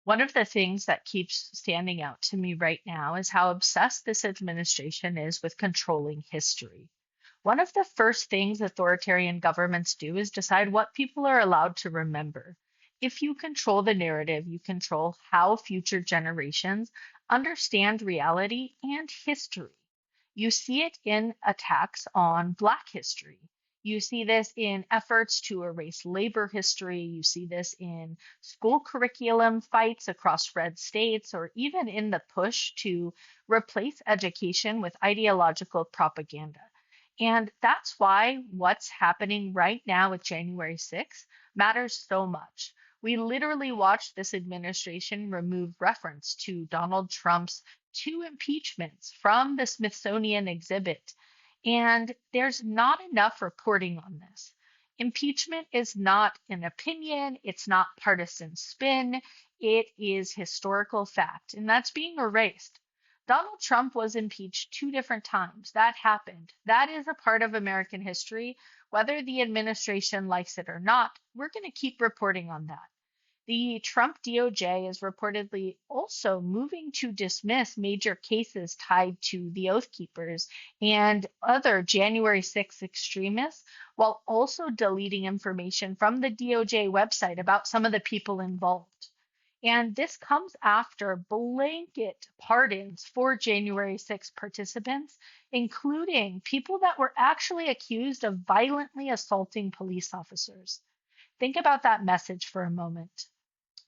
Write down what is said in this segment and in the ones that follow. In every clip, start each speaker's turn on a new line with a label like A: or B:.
A: One of the things that keeps standing out to me right now is how obsessed this administration is with controlling history. One of the first things authoritarian governments do is decide what people are allowed to remember. If you control the narrative, you control how future generations understand reality and history. You see it in attacks on Black history. You see this in efforts to erase labor history. You see this in school curriculum fights across red states, or even in the push to replace education with ideological propaganda. And that's why what's happening right now with January 6th matters so much. We literally watched this administration remove reference to Donald Trump's two impeachments from the Smithsonian exhibit. And there's not enough reporting on this. Impeachment is not an opinion, it's not partisan spin, it is historical fact, and that's being erased. Donald Trump was impeached two different times. That happened. That is a part of American history. Whether the administration likes it or not, we're going to keep reporting on that. The Trump DOJ is reportedly also moving to dismiss major cases tied to the Oath Keepers and other January 6th extremists, while also deleting information from the DOJ website about some of the people involved. And this comes after blanket pardons for January 6 participants, including people that were actually accused of violently assaulting police officers. Think about that message for a moment.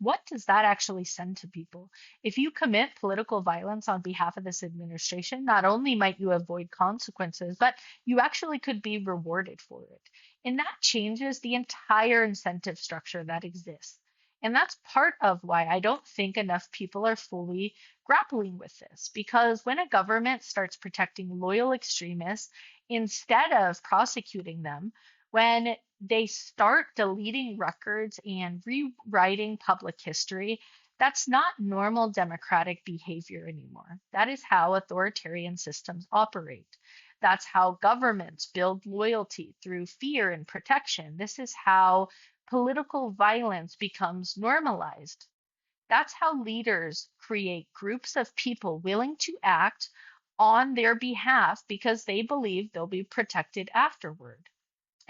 A: What does that actually send to people? If you commit political violence on behalf of this administration, not only might you avoid consequences, but you actually could be rewarded for it. And that changes the entire incentive structure that exists. And that's part of why I don't think enough people are fully grappling with this. Because when a government starts protecting loyal extremists instead of prosecuting them, when they start deleting records and rewriting public history, that's not normal democratic behavior anymore. That is how authoritarian systems operate. That's how governments build loyalty through fear and protection. This is how political violence becomes normalized. That's how leaders create groups of people willing to act on their behalf because they believe they'll be protected afterward.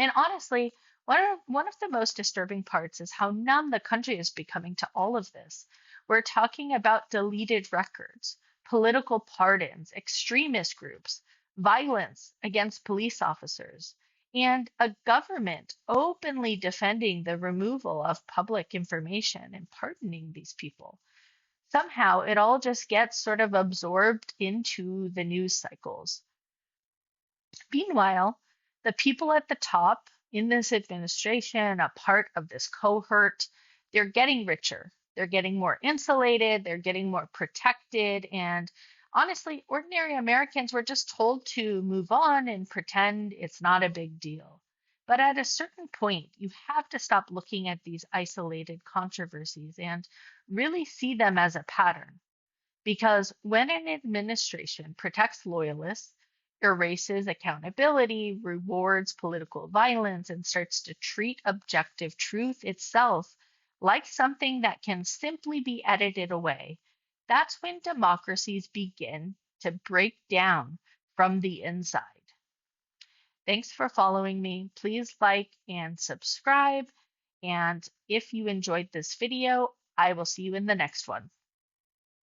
A: And honestly, one of the most disturbing parts is how numb the country is becoming to all of this. We're talking about deleted records, political pardons, extremist groups, violence against police officers, and a government openly defending the removal of public information and pardoning these people. Somehow it all just gets sort of absorbed into the news cycles. Meanwhile, the people at the top in this administration, a part of this cohort, they're getting richer. They're getting more insulated, they're getting more protected. And honestly, ordinary Americans were just told to move on and pretend it's not a big deal. But at a certain point, you have to stop looking at these isolated controversies and really see them as a pattern. Because when an administration protects loyalists, erases accountability, rewards political violence, and starts to treat objective truth itself like something that can simply be edited away, that's when democracies begin to break down from the inside. Thanks for following me. Please like and subscribe. And if you enjoyed this video, I will see you in the next one.